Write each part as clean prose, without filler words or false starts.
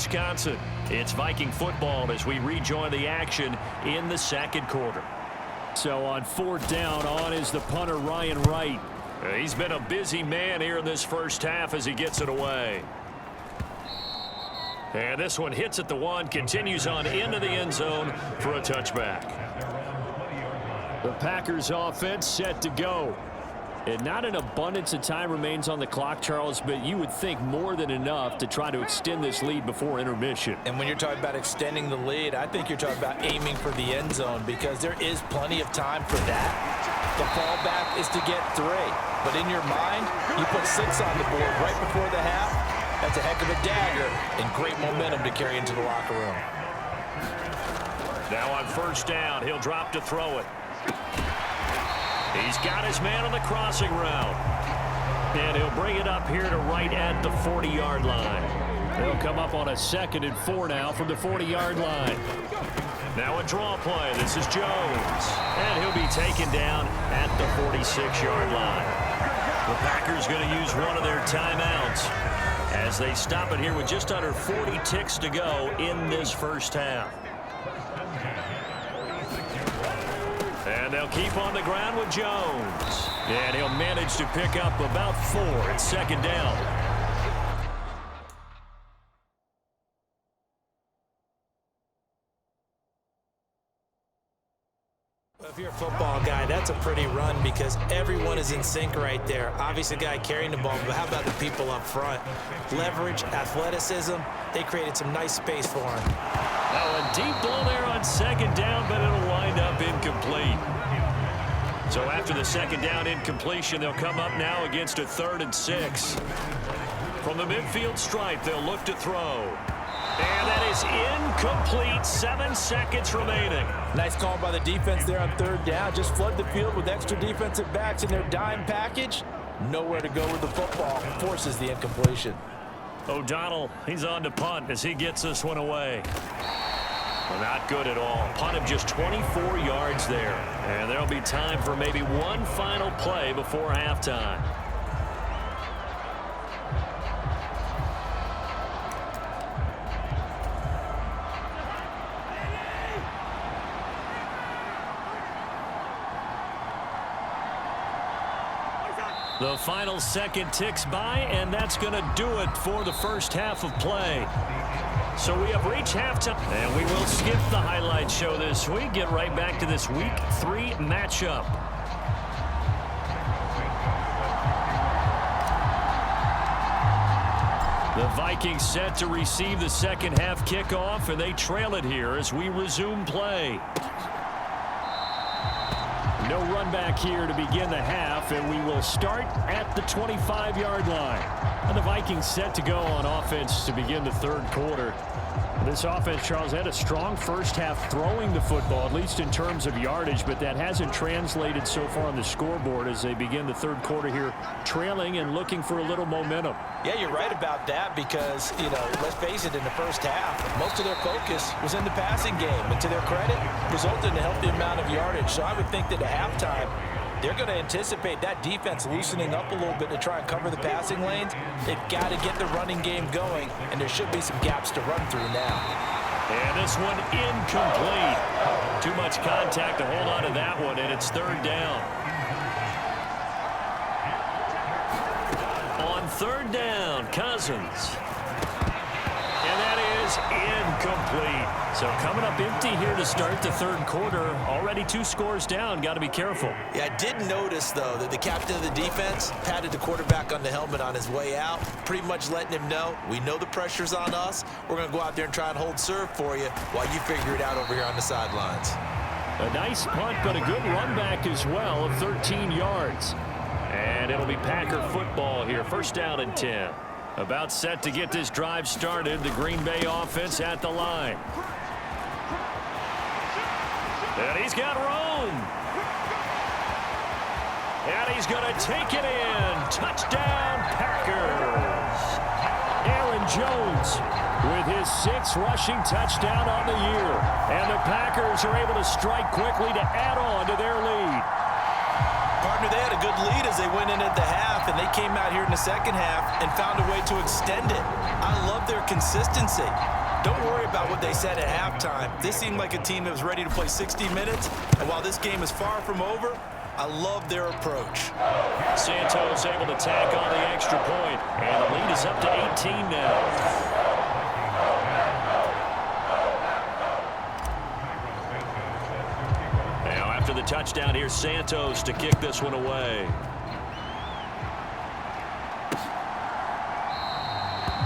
Wisconsin. It's Viking football as we rejoin the action in the second quarter. So on fourth down, on is the punter, Ryan Wright. He's been a busy man here in this first half as he gets it away. And this one hits at the one, continues on into the end zone for a touchback. The Packers offense set to go. And not an abundance of time remains on the clock, Charles, but you would think more than enough to try to extend this lead before intermission. And when you're talking about extending the lead, I think you're talking about aiming for the end zone because there is plenty of time for that. The fallback is to get 3. But in your mind, you put 6 on the board right before the half. That's a heck of a dagger and great momentum to carry into the locker room. Now on first down, he'll drop to throw it. He's got his man on the crossing route. And he'll bring it up here to right at the 40-yard line. They'll come up on a 2nd and 4 now from the 40-yard line. Now a draw play. This is Jones. And he'll be taken down at the 46-yard line. The Packers going to use one of their timeouts as they stop it here with just under 40 ticks to go in this first half. And they'll keep on the ground with Jones. And he'll manage to pick up about 4 at second down. If you're a football guy, that's a pretty run because everyone is in sync right there. Obviously, the guy carrying the ball, but how about the people up front? Leverage, athleticism, they created some nice space for him. Now a deep ball there on second down, but it'll wind up incomplete. So after the second down incompletion, they'll come up now against a 3rd and 6. From the midfield stripe, they'll look to throw. And that is incomplete. 7 seconds remaining. Nice call by the defense there on 3rd down. Just flood the field with extra defensive backs in their dime package. Nowhere to go with the football. Forces the incompletion. O'Donnell, he's on to punt as he gets this one away. Well, not good at all. Punt of just 24 yards there. And there'll be time for maybe one final play before halftime. The final second ticks by, and that's going to do it for the first half of play. So we have reached halftime, and we will skip the highlight show this week. Get right back to this Week 3 matchup. The Vikings set to receive the second half kickoff, and they trail it here as we resume play. No run back here to begin the half, and we will start at the 25-yard line. And the Vikings set to go on offense to begin the third quarter. This offense, Charles, had a strong first half throwing the football, at least in terms of yardage, but that hasn't translated so far on the scoreboard as they begin the third quarter here, trailing and looking for a little momentum. Yeah, you're right about that because, let's face it, in the first half, most of their focus was in the passing game. And to their credit, resulted in a healthy amount of yardage. So I would think that at halftime, they're going to anticipate that defense loosening up a little bit to try and cover the passing lanes. They've got to get the running game going, and there should be some gaps to run through now. And this one incomplete. Too much contact to hold on to that one, and it's 3rd down. On 3rd down, Cousins. And that is incomplete. So coming up empty here to start the third quarter. Already 2 scores down. Got to be careful. Yeah, I did notice, though, that the captain of the defense patted the quarterback on the helmet on his way out, pretty much letting him know, we know the pressure's on us. We're going to go out there and try and hold serve for you while you figure it out over here on the sidelines. A nice punt, but a good run back as well of 13 yards. And it'll be Packer football here. 1st down and 10. About set to get this drive started. The Green Bay offense at the line. And he's got room. And he's going to take it in. Touchdown, Packers. Aaron Jones with his 6th rushing touchdown on the year. And the Packers are able to strike quickly to add on to their lead. Partner, they had a good lead as they went in at the half, and they came out here in the second half and found a way to extend it. I love their consistency. Don't worry about what they said at halftime. This seemed like a team that was ready to play 60 minutes, and while this game is far from over, I love their approach. Santos able to tack on the extra point, and the lead is up to 18 now. After the touchdown, here's Santos to kick this one away.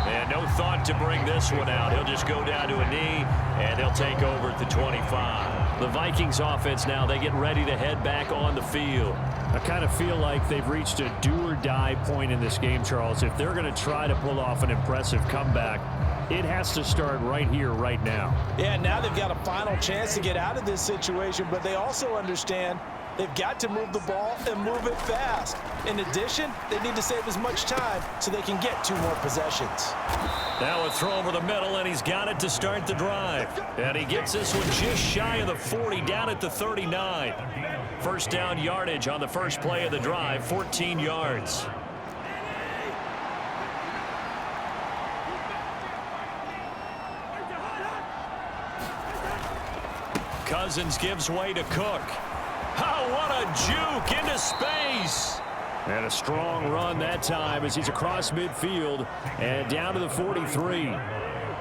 And no thought to bring this one out. He'll just go down to a knee, and they'll take over at the 25. The Vikings offense now, they get ready to head back on the field. I kind of feel like they've reached a do-or-die point in this game, Charles. If they're going to try to pull off an impressive comeback, it has to start right here, right now. Yeah, now they've got a final chance to get out of this situation, but they also understand they've got to move the ball and move it fast. In addition, they need to save as much time so they can get 2 more possessions. Now a throw over the middle, and he's got it to start the drive. And he gets this one just shy of the 40, down at the 39. First down yardage on the first play of the drive, 14 yards. Cousins gives way to Cook. Oh, what a juke into space. And a strong run that time as he's across midfield and down to the 43.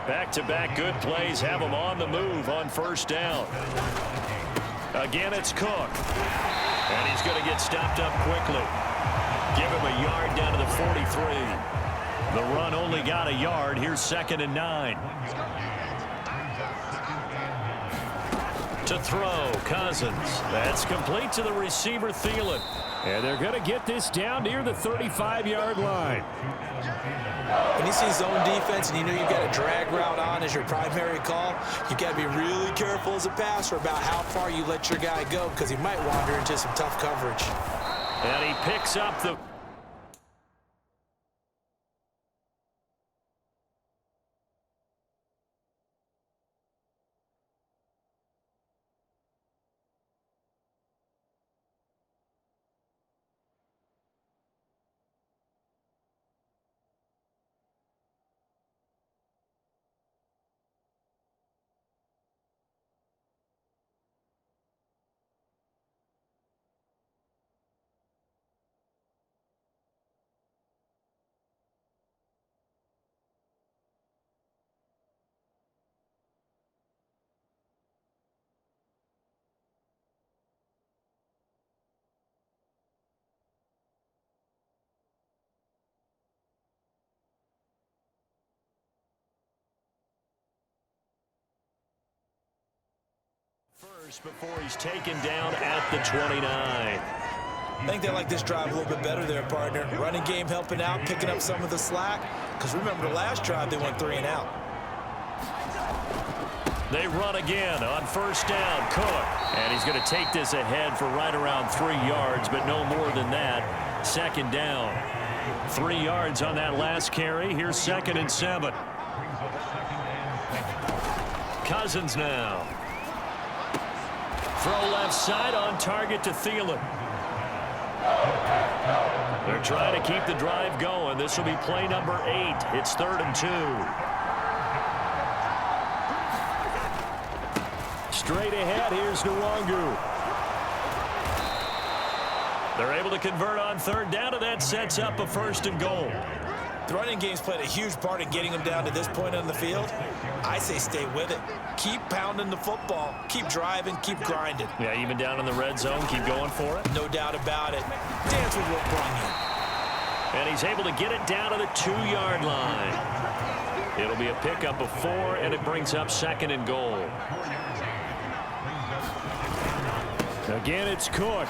Back-to-back good plays have him on the move on first down. Again, it's Cook. And he's going to get stopped up quickly. Give him a yard down to the 43. The run only got a yard. Here's 2nd and 9. To throw, Cousins. That's complete to the receiver, Thielen. And they're going to get this down near the 35-yard line. When you see zone defense and you know you've got a drag route on as your primary call, you've got to be really careful as a passer about how far you let your guy go because he might wander into some tough coverage. And he picks up the... First before he's taken down at the 29. I think they like this drive a little bit better there, partner. Running game helping out, picking up some of the slack. Because remember the last drive, they went 3 and out. They run again on first down. Cook. And he's going to take this ahead for right around 3 yards, but no more than that. 2nd down. 3 yards on that last carry. Here's 2nd and 7. Cousins now. Throw left side on target to Thielen. They're trying to keep the drive going. This will be play number 8. It's 3rd and 2. Straight ahead, here's Nwangu. They're able to convert on 3rd down, and that sets up a 1st and goal. The running game's played a huge part in getting them down to this point on the field. I say stay with it. Keep pounding the football. Keep driving. Keep grinding. Yeah, even down in the red zone, keep going for it. No doubt about it. Dance with what brung you. And he's able to get it down to the 2-yard line. It'll be a pickup of 4, and it brings up 2nd and goal. Again, it's Cook.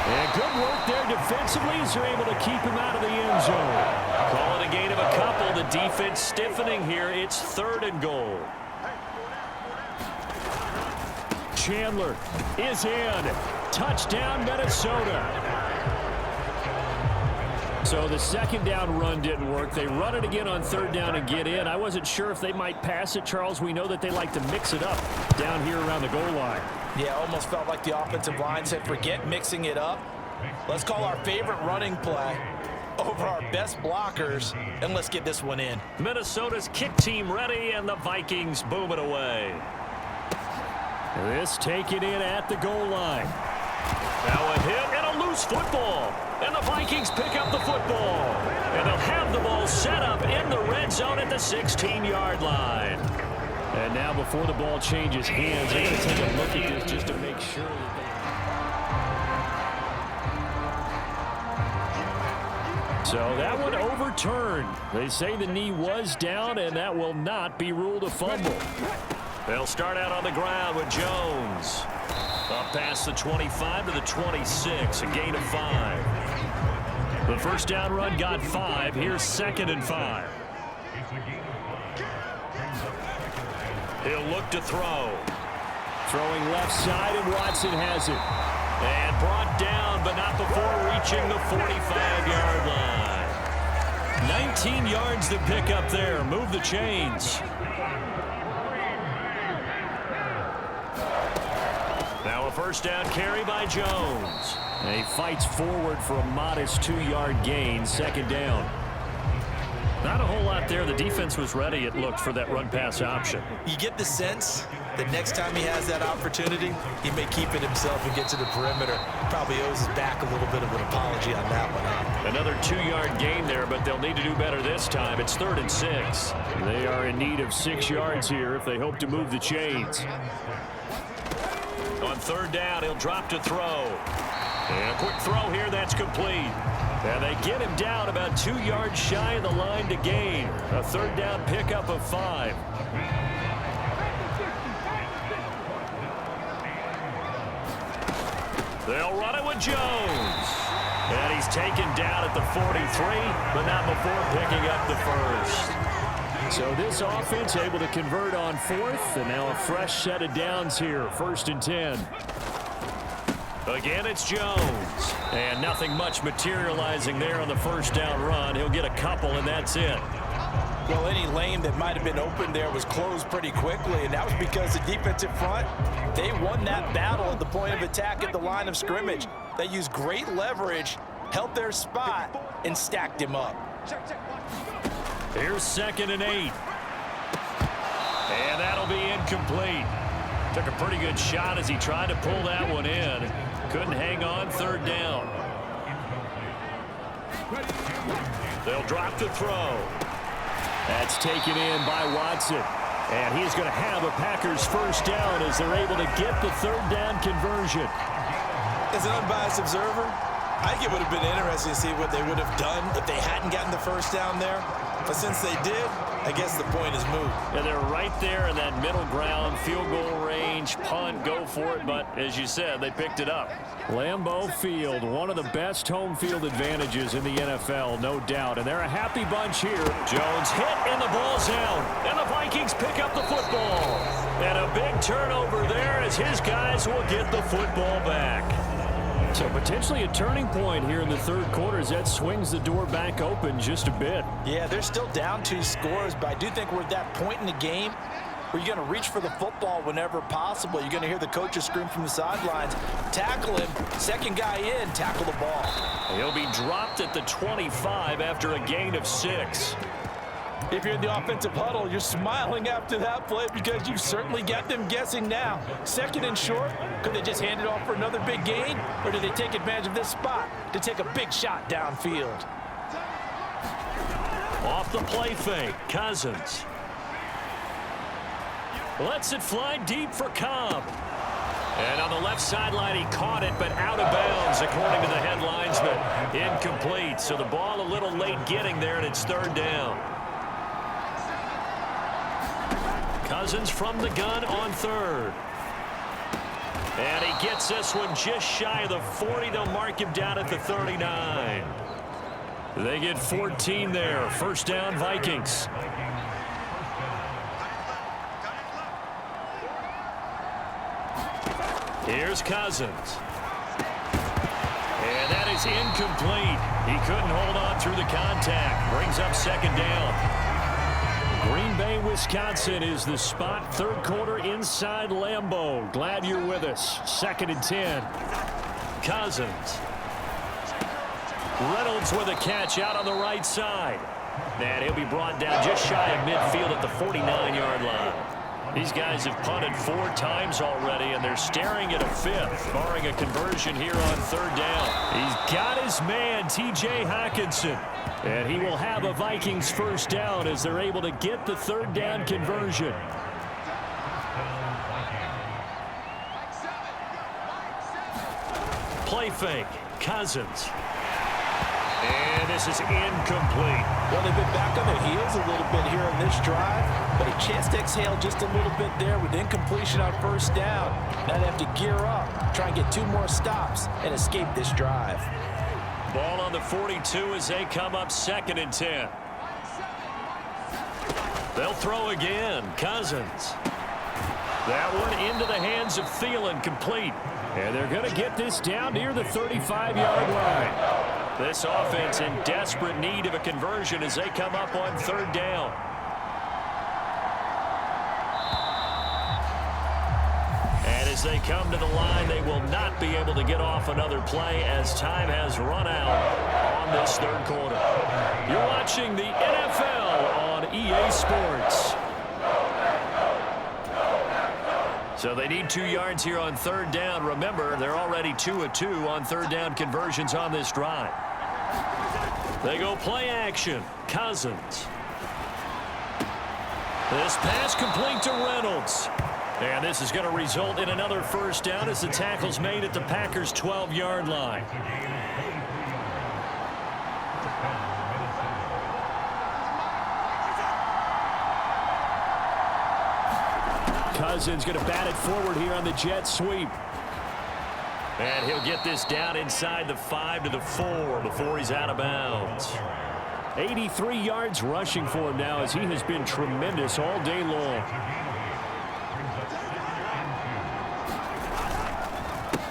And good work there defensively as they're able to keep him out of the end zone. Call it a gain of a couple. The defense stiffening here. It's 3rd and goal. Chandler is in. Touchdown, Minnesota. So the 2nd down run didn't work. They run it again on 3rd down and get in. I wasn't sure if they might pass it, Charles. We know that they like to mix it up down here around the goal line. Yeah, almost felt like the offensive line said, forget mixing it up. Let's call our favorite running play over our best blockers, and let's get this one in. Minnesota's kick team ready, and the Vikings boom it away. This taken in at the goal line. Now a hit and a loose football. And the Vikings pick up the football. And they'll have the ball set up in the red zone at the 16-yard line. And now before the ball changes hands, they're going to take a look at this just to make sure that So that one overturned. They say the knee was down, and that will not be ruled a fumble. They'll start out on the ground with Jones. Up past the 25 to the 26, a gain of 5. The first down run got 5. Here's 2nd and 5. He'll look to throw. Throwing left side, and Watson has it. And brought down, but not before reaching the 45-yard line. 19 yards to pick up there. Move the chains. Now a first down carry by Jones. And he fights forward for a modest 2-yard gain. 2nd down. Not a whole lot there. The defense was ready, it looked, for that run-pass option. You get the sense that next time he has that opportunity, he may keep it himself and get to the perimeter. Probably owes his back a little bit of an apology on that one. Another 2-yard gain there, but they'll need to do better this time. It's 3rd and 6. They are in need of 6 yards here if they hope to move the chains. On 3rd down, he'll drop to throw. And a quick throw here, that's complete. And they get him down about 2 yards shy of the line to gain. A 3rd down pickup of 5. They'll run it with Jones. And he's taken down at the 43, but not before picking up the first. So this offense able to convert on 4th, and now a fresh set of downs here. 1st and 10. Again, it's Jones. And nothing much materializing there on the first down run. He'll get a couple, and that's it. Well, any lane that might have been open there was closed pretty quickly, and that was because the defensive front, they won that battle at the point of attack at the line of scrimmage. They used great leverage, held their spot, and stacked him up. Here's 2nd and 8. And that'll be incomplete. Took a pretty good shot as he tried to pull that one in. Couldn't hang on. 3rd down. They'll drop to throw. That's taken in by Watson. And he's going to have a Packers first down as they're able to get the 3rd down conversion. As an unbiased observer, I think it would have been interesting to see what they would have done if they hadn't gotten the first down there. But since they did, I guess the point is moot. And they're right there in that middle ground, field goal range, punt, go for it. But as you said, they picked it up. Lambeau Field, one of the best home field advantages in the NFL, no doubt. And they're a happy bunch here. Jones hit, and the ball's out. And the Vikings pick up the football. And a big turnover there as his guys will get the football back. So potentially a turning point here in the 3rd quarter as that swings the door back open just a bit. Yeah, they're still down 2 scores, but I do think we're at that point in the game where you're going to reach for the football whenever possible. You're going to hear the coaches scream from the sidelines, tackle him, 2nd guy in, tackle the ball. He'll be dropped at the 25 after a gain of 6. If you're in the offensive huddle, you're smiling after that play because you've certainly got them guessing now. 2nd and short, could they just hand it off for another big gain? Or do they take advantage of this spot to take a big shot downfield? Off the play fake, Cousins. Lets it fly deep for Cobb. And on the left sideline, he caught it, but out of bounds, according to the head linesman. Incomplete, so the ball a little late getting there, and it's 3rd down. Cousins from the gun on 3rd. And he gets this one just shy of the 40. They'll mark him down at the 39. They get 14 there. First down, Vikings. Here's Cousins. And that is incomplete. He couldn't hold on through the contact. Brings up 2nd down. Green Bay, Wisconsin is the spot. 3rd quarter inside Lambeau. Glad you're with us. 2nd and 10. Cousins. Reynolds with a catch out on the right side. And he'll be brought down just shy of midfield at the 49-yard line. These guys have punted 4 times already, and they're staring at a 5th, barring a conversion here on 3rd down. He's got his man, T.J. Hockenson. And he will have a Vikings 1st down as they're able to get the 3rd down conversion. Play fake. Cousins. And this is incomplete. Well, they've been back on their heels a little bit here in this drive, but a chance to exhale just a little bit there with incompletion on 1st down. Now they have to gear up, try and get 2 more stops, and escape this drive. Ball on the 42 as they come up 2nd and 10. They'll throw again. Cousins. That one into the hands of Thielen, complete. And they're going to get this down near the 35-yard line. This offense in desperate need of a conversion as they come up on 3rd down. And as they come to the line, they will not be able to get off another play as time has run out on this 3rd quarter. You're watching the NFL on EA Sports. So they need 2 yards here on 3rd down. Remember, they're already 2 of 2 on 3rd down conversions on this drive. They go play action. Cousins. This pass complete to Reynolds. And this is going to result in another 1st down as the tackle's made at the Packers' 12-yard line. Cousins going to bat it forward here on the jet sweep. And he'll get this down inside the 5 to the 4 before he's out of bounds. 83 yards rushing for him now as he has been tremendous all day long.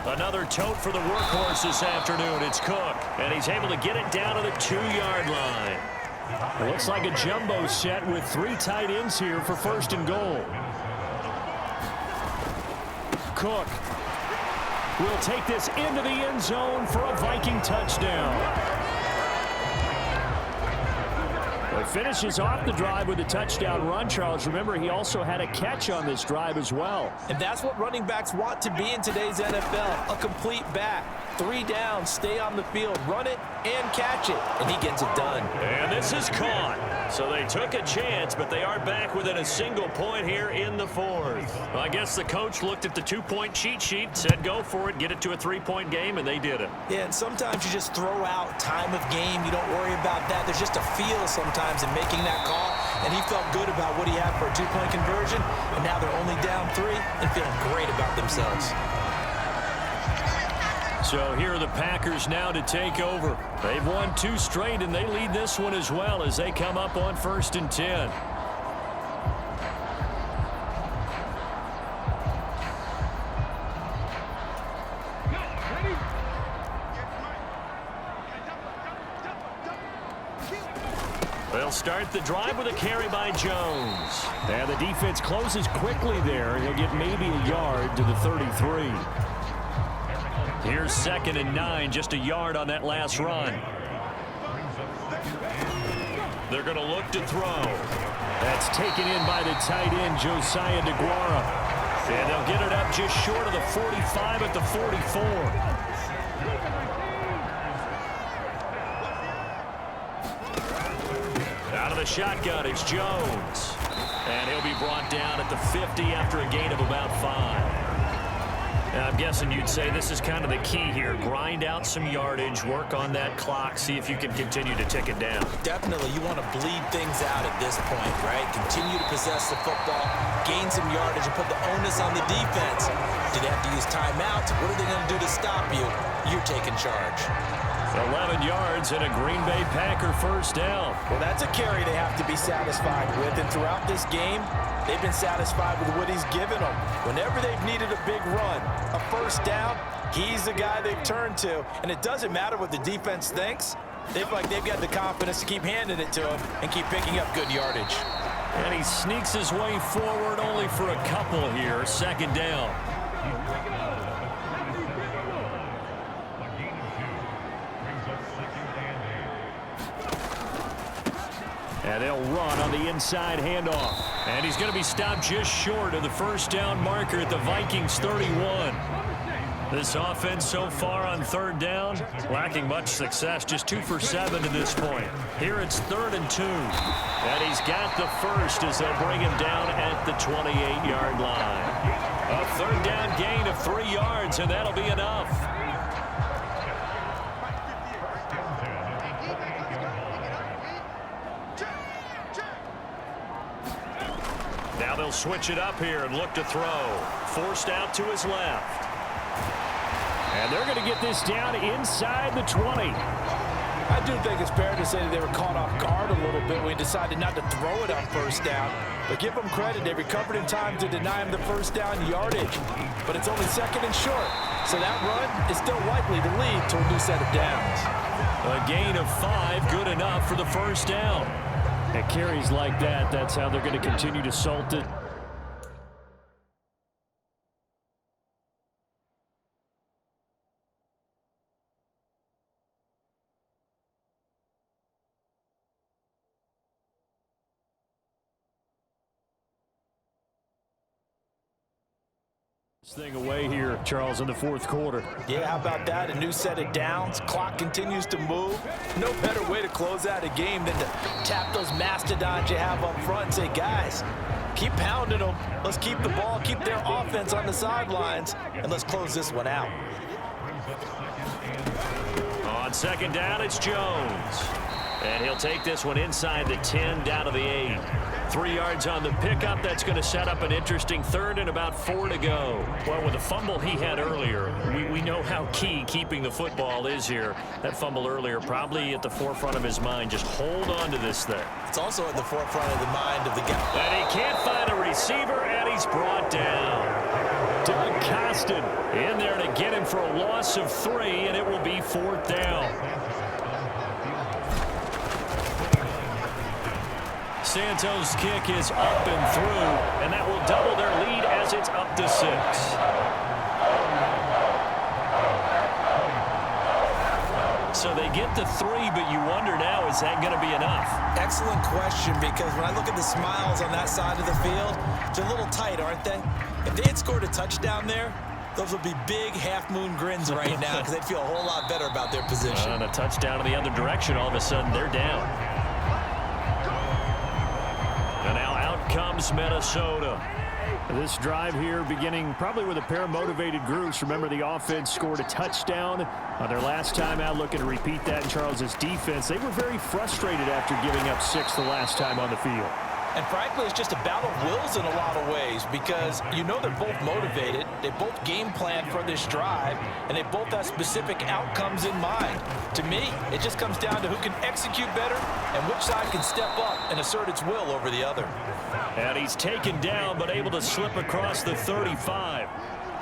Another tote for the workhorse this afternoon. It's Cook. And he's able to get it down to the 2-yard line. It looks like a jumbo set with 3 tight ends here for 1st and goal. Cook will take this into the end zone for a Viking touchdown. He finishes off the drive with a touchdown run, Charles. Remember, he also had a catch on this drive as well. And that's what running backs want to be in today's NFL, a complete back. 3 down, stay on the field, run it, and catch it. And he gets it done. And this is caught. So they took a chance, but they are back within a single point here in the 4th. Well, I guess the coach looked at the 2-point cheat sheet, said go for it, get it to a 3-point game, and they did it. Yeah, and sometimes you just throw out time of game. You don't worry about that. There's just a feel sometimes in making that call, and he felt good about what he had for a 2-point conversion, and now they're only down 3 and feeling great about themselves. So here are the Packers now to take over. They've won 2 straight, and they lead this one as well as they come up on 1st and 10. They'll start the drive with a carry by Jones. And the defense closes quickly there. He'll get maybe a yard to the 33. Here's 2nd and 9, just a yard on that last run. They're going to look to throw. That's taken in by the tight end, Josiah DeGuara. And they'll get it up just short of the 45 at the 44. Out of the shotgun, it's Jones. And he'll be brought down at the 50 after a gain of about 5. Now, I'm guessing you'd say this is kind of the key here. Grind out some yardage, work on that clock, see if you can continue to tick it down. Definitely, you want to bleed things out at this point, right? Continue to possess the football, gain some yardage, and put the onus on the defense. Do they have to use timeouts? What are they going to do to stop you? You're taking charge. 11 yards and a Green Bay Packer 1st down. Well, that's a carry they have to be satisfied with. And throughout this game, they've been satisfied with what he's given them. Whenever they've needed a big run, a 1st down, he's the guy they've turned to. And it doesn't matter what the defense thinks. They feel like they've got the confidence to keep handing it to him and keep picking up good yardage. And he sneaks his way forward only for a couple here. 2nd down. And they'll run on the inside handoff. And he's going to be stopped just short of the first down marker at the Vikings 31. This offense so far on third down, lacking much success, just 2 for 7 to this point. Here it's 3rd and 2. And he's got the first as they'll bring him down at the 28-yard line. A third down gain of 3 yards, and that'll be enough. Now they'll switch it up here and look to throw. Forced out to his left. And they're going to get this down inside the 20. I do think it's fair to say that they were caught off guard a little bit when we decided not to throw it on first down. But give them credit. They recovered in time to deny him the first down yardage. But it's only 2nd and short. So that run is still likely to lead to a new set of downs. A gain of 5, good enough for the first down. At carries like that, that's how they're going to continue to salt it. Thing away here, Charles, in the 4th quarter. Yeah, how about that? A new set of downs. Clock continues to move. No better way to close out a game than to tap those mastodons you have up front and say, guys, keep pounding them. Let's keep the ball, keep their offense on the sidelines, and let's close this one out. On 2nd down, it's Jones. And he'll take this one inside the 10, down to the 8. 3 yards on the pickup. That's going to set up an interesting 3rd and about 4 to go. Well, with the fumble he had earlier, we know how key keeping the football is here. That fumble earlier probably at the forefront of his mind. Just hold on to this thing. It's also at the forefront of the mind of the guy. And he can't find a receiver, and he's brought down. Doug Costin in there to get him for a loss of 3, and it will be 4th down. Santos' kick is up and through, and that will double their lead as it's up to 6. So they get to 3, but you wonder now, is that going to be enough? Excellent question, because when I look at the smiles on that side of the field, they're a little tight, aren't they? If they had scored a touchdown there, those would be big half-moon grins right now because they'd feel a whole lot better about their position. And a touchdown in the other direction, all of a sudden they're down. And now out comes Minnesota. This drive here beginning probably with a pair of motivated groups. Remember, the offense scored a touchdown on their last time out. Looking to repeat that in Charles's defense. They were very frustrated after giving up 6 the last time on the field. And frankly, it's just a battle of wills in a lot of ways because you know they're both motivated. They both game plan for this drive, and they both have specific outcomes in mind. To me, it just comes down to who can execute better and which side can step up and assert its will over the other. And he's taken down but able to slip across the 35.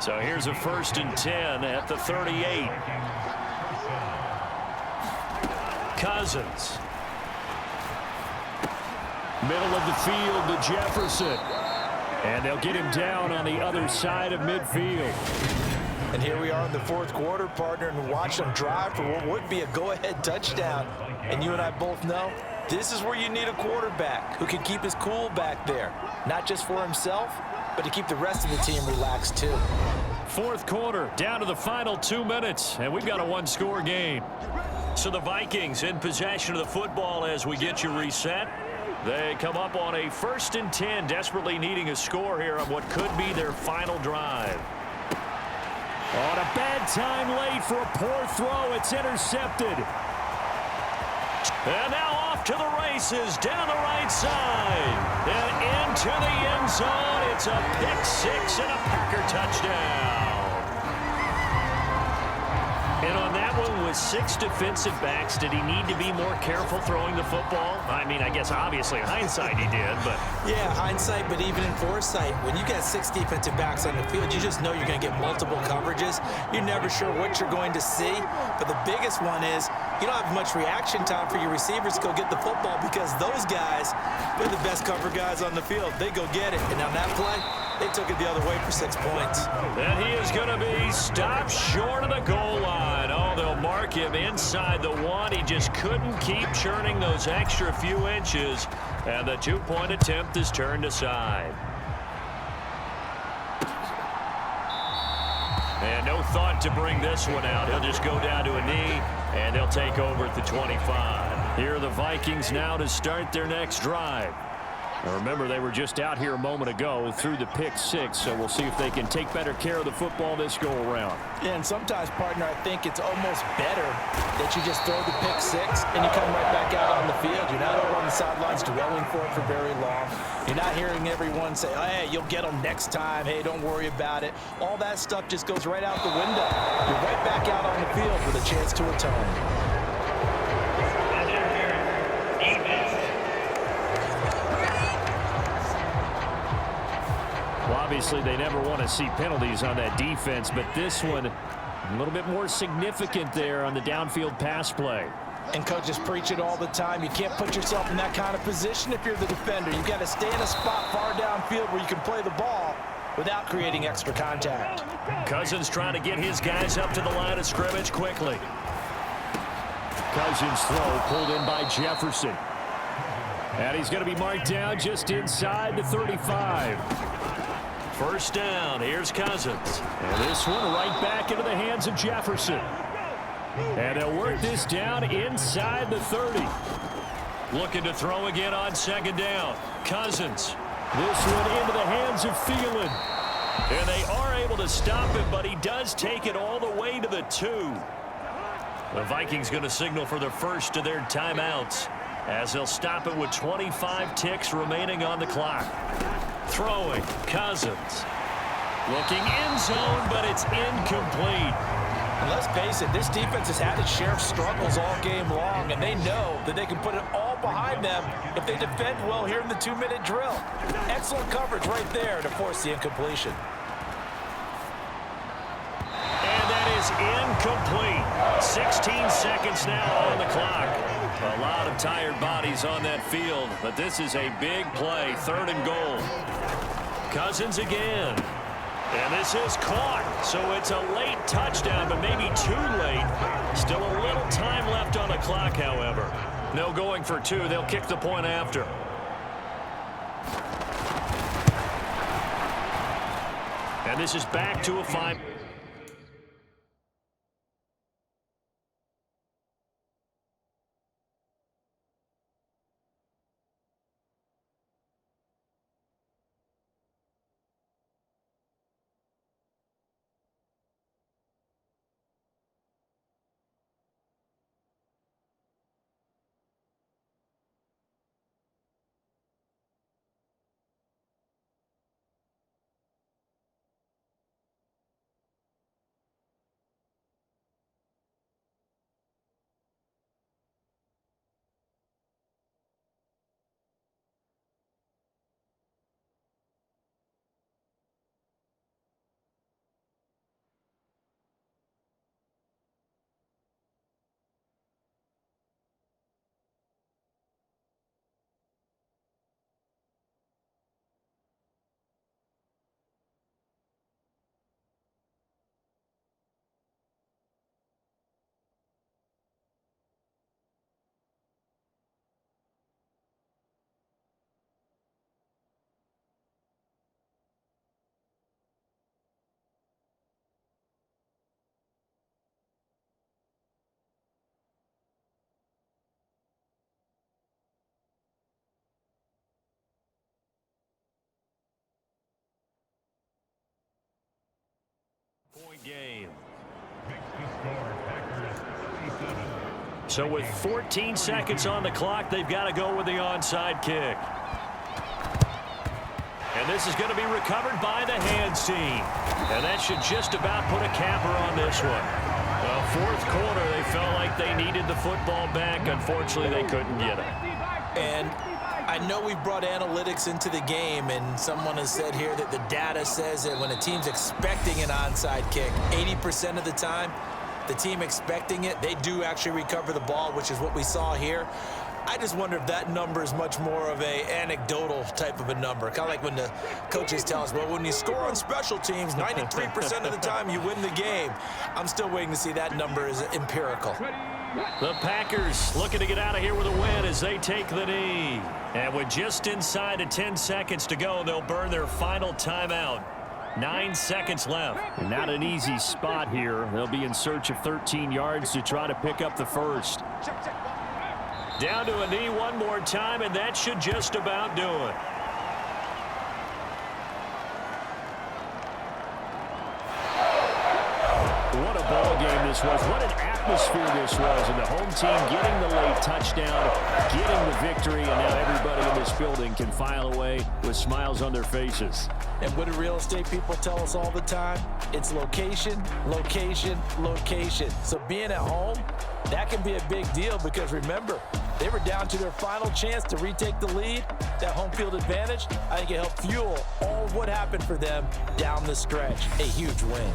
So here's a 1st and 10 at the 38. Cousins. Middle of the field to Jefferson. And they'll get him down on the other side of midfield. And here we are in the 4th quarter, partner, and watch them drive for what would be a go-ahead touchdown. And you and I both know this is where you need a quarterback who can keep his cool back there. Not just for himself, but to keep the rest of the team relaxed too. 4th quarter, down to the final 2 minutes, and we've got a 1-score game. So the Vikings in possession of the football as we get you reset. They come up on a 1st and 10, desperately needing a score here on what could be their final drive. On a bad time late for a poor throw. It's intercepted. And now off to the races down the right side. And into the end zone. It's a pick 6 and a Packer touchdown. And on that one, with 6 defensive backs, did he need to be more careful throwing the football? I mean, I guess obviously in hindsight he did, but... Yeah, hindsight, but even in foresight, when you got 6 defensive backs on the field, you just know you're going to get multiple coverages. You're never sure what you're going to see. But the biggest one is you don't have much reaction time for your receivers to go get the football because those guys, they're the best cover guys on the field. They go get it. And on that play, they took it the other way for 6 points. And he is going to be stopped short of the goal line. Oh, they'll mark him inside the 1. He just couldn't keep churning those extra few inches, and the 2-point attempt is turned aside. And no thought to bring this one out. He'll just go down to a knee, and they'll take over at the 25. Here are the Vikings now to start their next drive. Now remember, they were just out here a moment ago through the pick-6, so we'll see if they can take better care of the football this go-around. Yeah, and sometimes, partner, I think it's almost better that you just throw the pick-6 and you come right back out on the field. You're not over on the sidelines dwelling for it for very long. You're not hearing everyone say, oh, hey, you'll get them next time. Hey, don't worry about it. All that stuff just goes right out the window. You're right back out on the field with a chance to atone. Obviously, they never want to see penalties on that defense, but this one a little bit more significant there on the downfield pass play. And coaches preach it all the time. You can't put yourself in that kind of position if you're the defender. You've got to stay in a spot far downfield where you can play the ball without creating extra contact. Cousins trying to get his guys up to the line of scrimmage quickly. Cousins throw pulled in by Jefferson. And he's going to be marked down just inside the 35. First down, here's Cousins. And this one right back into the hands of Jefferson. And they'll work this down inside the 30. Looking to throw again on second down. Cousins. This one into the hands of Thielen. And they are able to stop him, but he does take it all the way to the 2. The Vikings going to signal for the first of their timeouts, as they'll stop it with 25 ticks remaining on the clock. Throwing, Cousins. Looking end zone, but it's incomplete. And let's face it, this defense has had its share of struggles all game long, and they know that they can put it all behind them if they defend well here in the 2-minute drill. Excellent coverage right there to force the incompletion. And that is incomplete. 16 seconds now on the clock. A lot of tired bodies on that field, but this is a big play, 3rd and goal. Cousins again. And this is caught, so it's a late touchdown, but maybe too late. Still a little time left on the clock, however. No going for 2. They'll kick the point after. And this is back to a 5. Point game. So with 14 seconds on the clock, they've got to go with the onside kick. And this is going to be recovered by the hands team. And that should just about put a capper on this one. Fourth quarter, they felt like they needed the football back. Unfortunately, they couldn't get it. And I know we brought analytics into the game, and someone has said here that the data says that when a team's expecting an onside kick, 80% of the time, the team expecting it, they do actually recover the ball, which is what we saw here. I just wonder if that number is much more of a anecdotal type of a number. Kind of like when the coaches tell us, well, when you score on special teams, 93% of the time you win the game. I'm still waiting to see that number is empirical. The Packers looking to get out of here with a win as they take the knee. And with just inside of 10 seconds to go, they'll burn their final timeout. 9 seconds left. Not an easy spot here. They'll be in search of 13 yards to try to pick up the first. Down to a knee one more time, and that should just about do it. What a ball game this was. What an atmosphere this was. And the home team getting the late touchdown, getting the victory, and now everybody in this building can file away with smiles on their faces. And what do real estate people tell us all the time? It's location, location, location. So being at home, that can be a big deal because remember, they were down to their final chance to retake the lead. That home field advantage, I think it helped fuel all of what happened for them down the stretch. A huge win.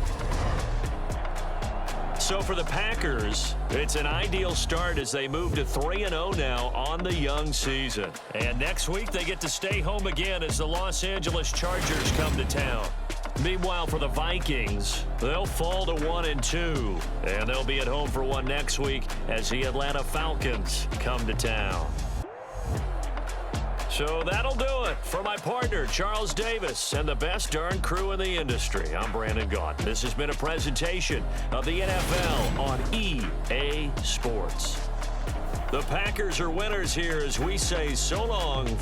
So for the Packers, it's an ideal start as they move to 3-0 now on the young season. And next week they get to stay home again as the Los Angeles Chargers come to town. Meanwhile, for the Vikings, they'll fall to 1-2. And they'll be at home for one next week as the Atlanta Falcons come to town. So that'll do it for my partner, Charles Davis, and the best darn crew in the industry. I'm Brandon Gaunt. This has been a presentation of the NFL on EA Sports. The Packers are winners here as we say so long.